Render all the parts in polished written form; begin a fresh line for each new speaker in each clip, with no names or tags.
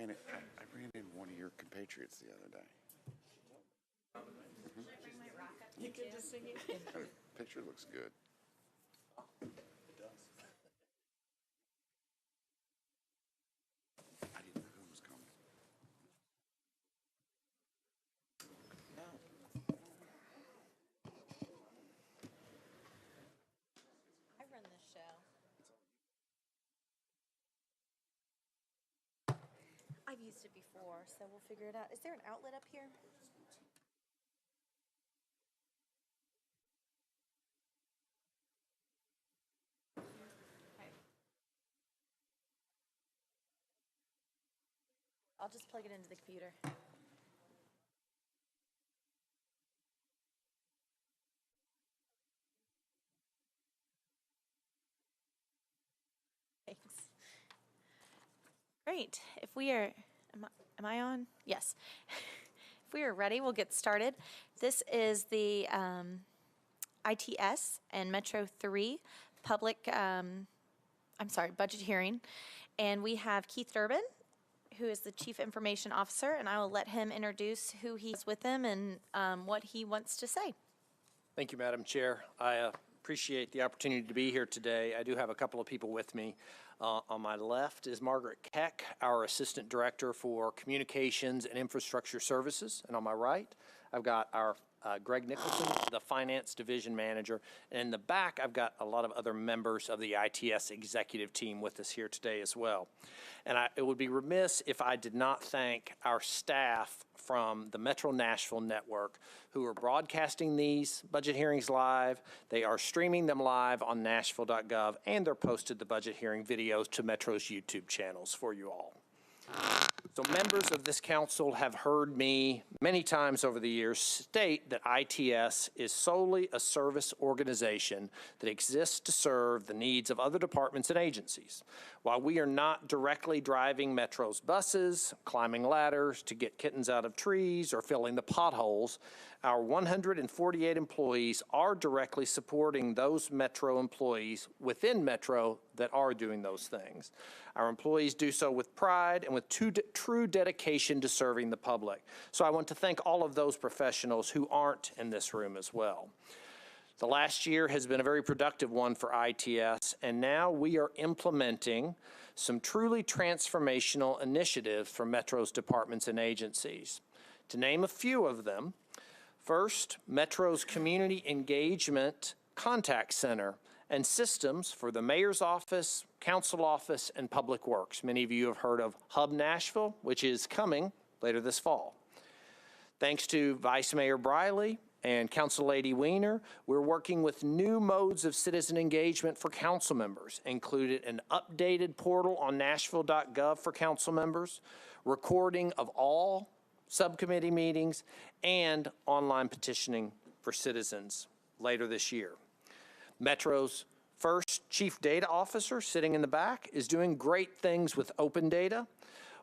And I ran into one of your compatriots the other day.
You get to sing it.
The picture looks good.
It does.
I didn't know who was coming.
I run this show. I've used it before, so we'll figure it out. Is there an outlet up here? I'll just plug it into the computer. Thanks. Great. If we are, am I on? Yes. If we are ready, we'll get started. This is the ITS and Metro 3 budget hearing. And we have Keith Durbin, who is the Chief Information Officer, and I will let him introduce who he's with him and what he wants to say.
Thank you, Madam Chair. I appreciate the opportunity to be here today. I do have a couple of people with me. On my left is Margaret Keck, our Assistant Director for Communications and Infrastructure Services. And on my right, I've got our Greg Nicholson, the Finance Division Manager. And in the back, I've got a lot of other members of the ITS executive team with us here today as well. And it would be remiss if I did not thank our staff from the Metro Nashville Network who are broadcasting these budget hearings live. They are streaming them live on nashville.gov, and they're posted the budget hearing videos to Metro's YouTube channels for you all. So members of this council have heard me many times over the years state that ITS is solely a service organization that exists to serve the needs of other departments and agencies. While we are not directly driving Metro's buses, climbing ladders to get kittens out of trees, or filling the potholes, our 148 employees are directly supporting those Metro employees within Metro that are doing those things. Our employees do so with pride and with true dedication to serving the public. So I want to thank all of those professionals who aren't in this room as well. The last year has been a very productive one for ITS, and now we are implementing some truly transformational initiatives for Metro's departments and agencies. To name a few of them, first, Metro's Community Engagement Contact Center and systems for the Mayor's Office, Council Office, and Public Works. Many of you have heard of Hub Nashville, which is coming later this fall. Thanks to Vice Mayor Briley and Council Lady Weiner, we're working with new modes of citizen engagement for council members, included an updated portal on nashville.gov for council members, recording of all subcommittee meetings, and online petitioning for citizens later this year. Metro's first Chief Data Officer, sitting in the back, is doing great things with open data,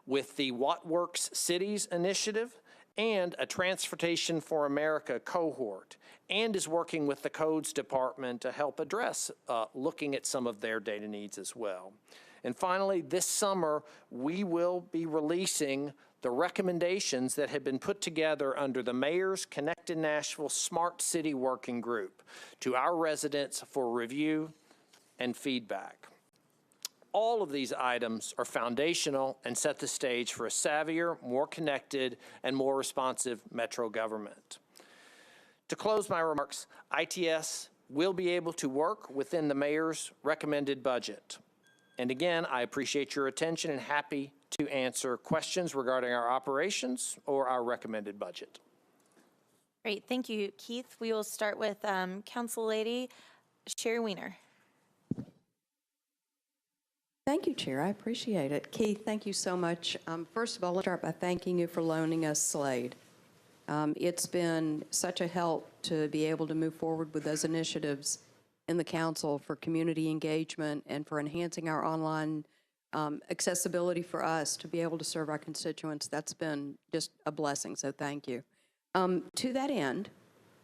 with the What Works Cities initiative, and a Transportation for America cohort, and is working with the Codes Department to help address looking at some of their data needs as well. And finally, this summer, we will be releasing the recommendations that have been put together under the Mayor's Connected Nashville Smart City Working Group to our residents for review and feedback. All of these items are foundational and set the stage for a savvier, more connected, and more responsive Metro government. To close my remarks, ITS will be able to work within the Mayor's recommended budget. And again, I appreciate your attention and happy to answer questions regarding our operations or our recommended budget.
Great, thank you, Keith. We will start with Council Lady Sherry Weiner.
Thank you, Chair. I appreciate it. Keith, thank you so much. First of all, let's start by thanking you for loaning us Slade. It's been such a help to be able to move forward with those initiatives in the council for community engagement and for enhancing our online accessibility for us to be able to serve our constituents. That's been just a blessing, so thank you. To that end,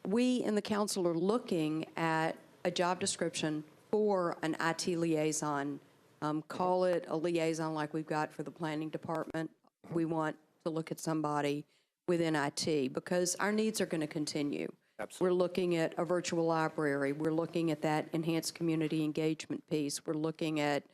we in the council are looking at a job description for an IT liaison. Call it a liaison like we've got for the planning department. we want to look at somebody within IT because our needs are going to continue.
Absolutely.
We're looking at a virtual library. We're looking at that enhanced community engagement piece. We're looking at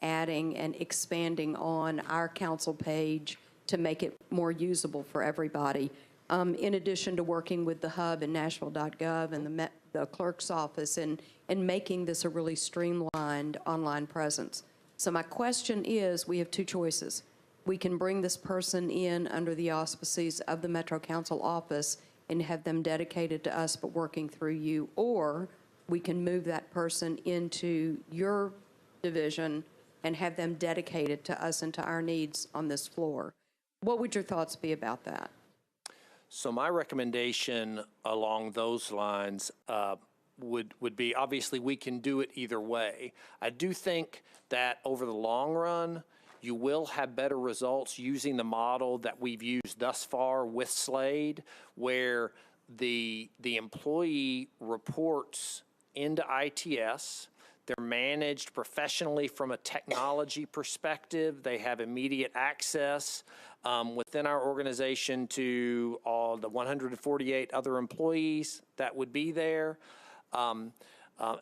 adding and expanding on our council page to make it more usable for everybody. In addition to working with the hub and Nashville.gov and the clerk's office and making this a really streamlined online presence. So my question is, we have two choices. We can bring this person in under the auspices of the Metro Council office and have them dedicated to us but working through you, or we can move that person into your division and have them dedicated to us and to our needs on this floor. What would your thoughts be about that?
So my recommendation along those lines would be, obviously, we can do it either way. I do think that over the long run, you will have better results using the model that we've used thus far with Slade, where the employee reports into ITS. They're managed professionally from a technology perspective. They have immediate access within our organization to all the 148 other employees that would be there,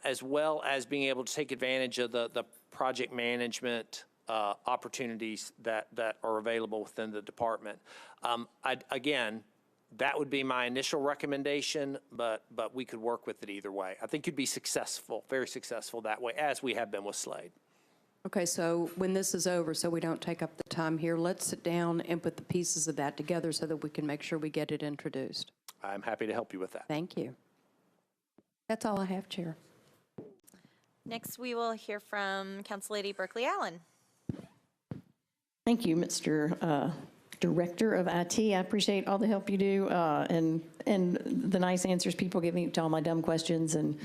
as well as being able to take advantage of the project management opportunities that are available within the department. Again, that would be my initial recommendation, but we could work with it either way. I think you'd be successful, very successful that way, as we have been with Slade.
Okay, so when this is over, so we don't take up the time here, let's sit down and put the pieces of that together so that we can make sure we get it introduced.
I'm happy to help you with that.
Thank you. That's all I have, Chair.
Next, we will hear from Council Lady Berkeley Allen.
Thank you, Mr. Director of IT. I appreciate all the help you do and the nice answers people give me to all my dumb questions, and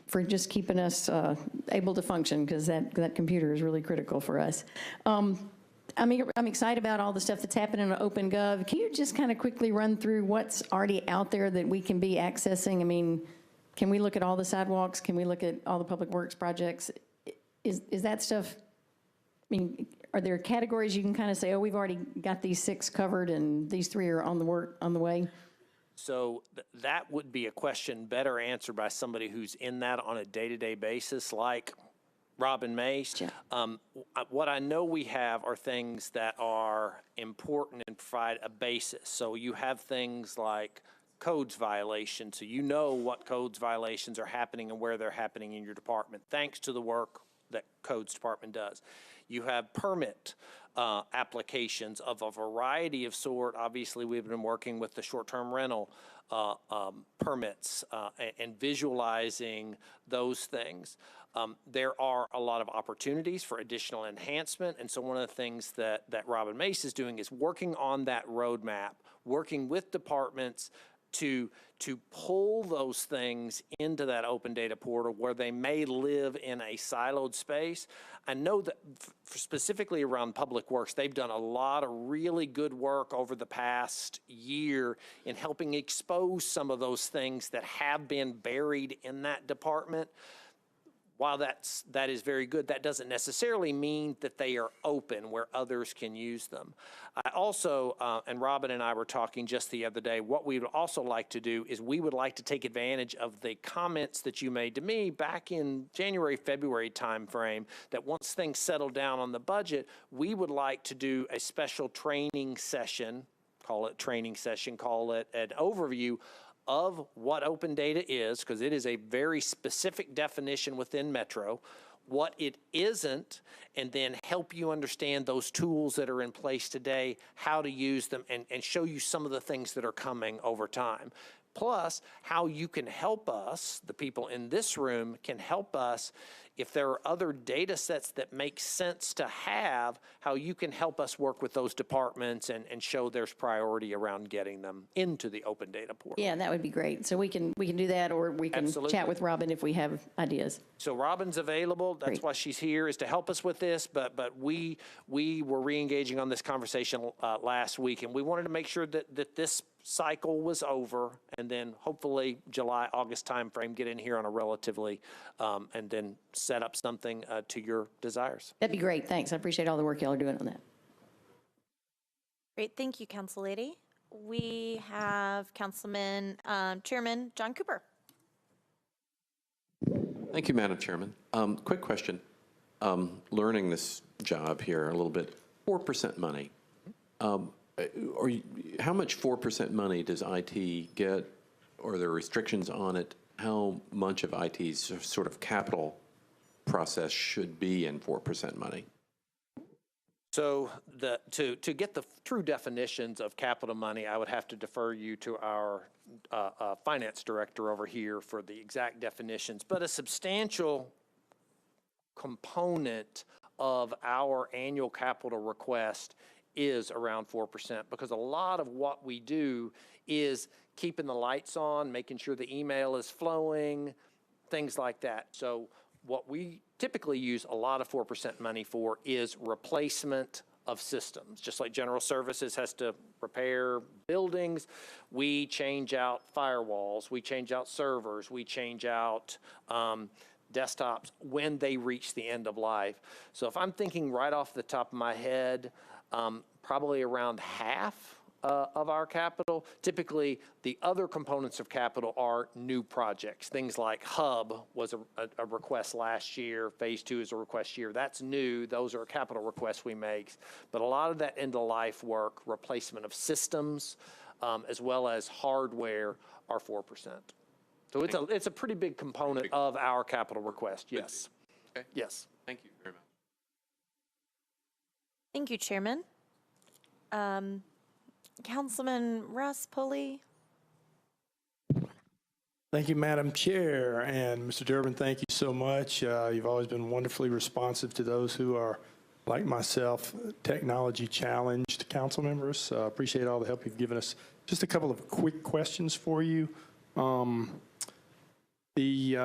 for just keeping us able to function, because that computer is really critical for us. I'm excited about all the stuff that's happening on OpenGov. Can you just kind of quickly run through what's already out there that we can be accessing? I mean, can we look at all the sidewalks? Can we look at all the public works projects? Is that stuff, I mean, are there categories you can kind of say, oh, we've already got these 6 covered and these 3 are on the way?
So that would be a question better answered by somebody who's in that on a day-to-day basis, like Robin Mace.
Yeah.
What I know we have are things that are important and provide a basis. So you have things like codes violations, so you know what codes violations are happening and where they're happening in your department, thanks to the work that codes department does. You have permit applications of a variety of sort. Obviously, we've been working with the short-term rental permits and visualizing those things. There are a lot of opportunities for additional enhancement, and so one of the things that Robin Mace is doing is working on that roadmap, working with departments to pull those things into that open data portal where they may live in a siloed space. I know that specifically around public works, they've done a lot of really good work over the past year in helping expose some of those things that have been buried in that department. While that is very good, that doesn't necessarily mean that they are open where others can use them. I also, and Robin and I were talking just the other day, what we would also like to do is we would like to take advantage of the comments that you made to me back in January, February timeframe, that once things settle down on the budget, we would like to do a special training session, call it training session, call it an overview of what open data is, because it is a very specific definition within Metro, what it isn't, and then help you understand those tools that are in place today, how to use them, and show you some of the things that are coming over time. Plus, how you can help us, the people in this room can help us if there are other data sets that make sense to have, how you can help us work with those departments and show there's priority around getting them into the open data portal.
Yeah, that would be great. So we can do that, or we can
Absolutely.
chat with Robin if we have ideas.
So Robin's available. That's
Great.
why she's here, is to help us with this. But we were re-engaging on this conversation last week, and we wanted to make sure that this cycle was over, and then hopefully July, August timeframe, get in here on a relatively, and then set up something to your desires.
That'd be great, thanks. I appreciate all the work y'all are doing on that.
Great, thank you, Council Lady. We have Chairman John Cooper.
Thank you, Madam Chairman. Quick question. Learning this job here a little bit, 4% money. How much 4% money does IT get, or are there restrictions on it? How much of IT's sort of capital process should be in 4% money?
So to get the true definitions of capital money, I would have to defer you to our finance director over here for the exact definitions. But a substantial component of our annual capital request is around 4%, because a lot of what we do is keeping the lights on, making sure the email is flowing, things like that. So what we typically use a lot of 4% money for is replacement of systems. Just like general services has to repair buildings, we change out firewalls, we change out servers, we change out desktops when they reach the end of life. So if I'm thinking right off the top of my head, probably around half of our capital. Typically, the other components of capital are new projects. Things like Hub was a request last year. Phase 2 is a request year. That's new. Those are capital requests we make. But a lot of that end-of-life work, replacement of systems, as well as hardware, are 4%. So it's a pretty big component of our capital request, yes.
Okay.
Yes.
Thank you very much.
Thank you, Chairman. Councilman Russ Pulley.
Thank you, Madam Chair. And Mr. Durbin, thank you so much. You've always been wonderfully responsive to those who are, like myself, technology challenged council members. Appreciate all the help you've given us. Just a couple of quick questions for you. The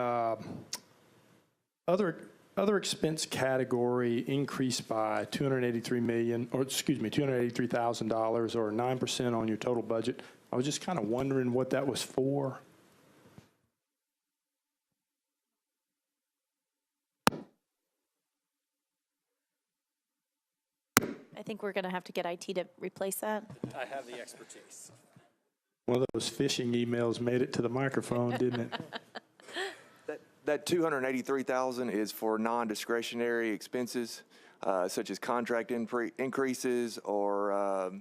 other expense category increased by $283,000, or 9% on your total budget. I was just kind of wondering what that was for.
I think we're going to have to get IT to replace that.
I have the expertise.
One of those phishing emails made it to the microphone, didn't it?
That $283,000 is for non-discretionary expenses, such as contract increases or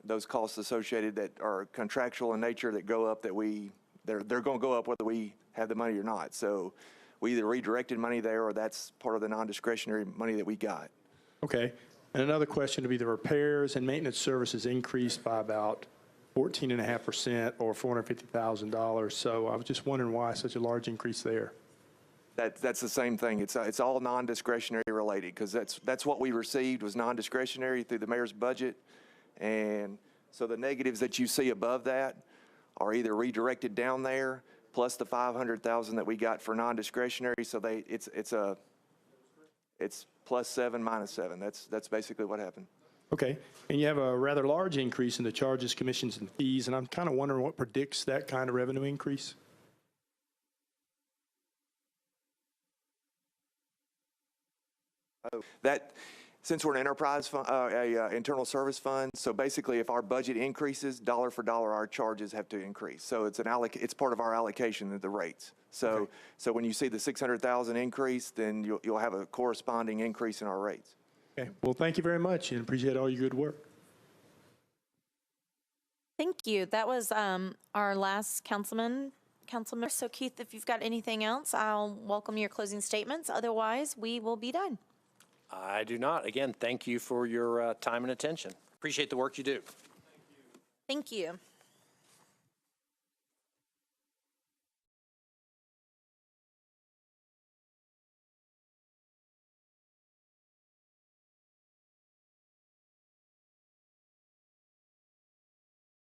those costs associated that are contractual in nature that go up they're going to go up whether we have the money or not. So we either redirected money there or that's part of the non-discretionary money that we got.
Okay. And another question would be the repairs and maintenance services increased by about 14.5% or $450,000. So I was just wondering why such a large increase there.
That's the same thing. It's all non-discretionary related because that's what we received was non-discretionary through the mayor's budget. And so the negatives that you see above that are either redirected down there plus the $500,000 that we got for non-discretionary. So it's +7 -7. That's basically what happened.
Okay. And you have a rather large increase in the charges, commissions, and fees. And I'm kind of wondering what predicts that kind of revenue increase.
Since we're an enterprise fund, internal service fund, so basically if our budget increases, dollar for dollar, our charges have to increase. So it's part of our allocation of the rates. So
Okay.
So when you see the $600,000 increase, then you'll have a corresponding increase in our rates.
Okay. Well, thank you very much and appreciate all your good work.
Thank you. That was our last councilman. So Keith, if you've got anything else, I'll welcome your closing statements. Otherwise, we will be done.
I do not. Again, thank you for your time and attention. Appreciate the work you do.
Thank you.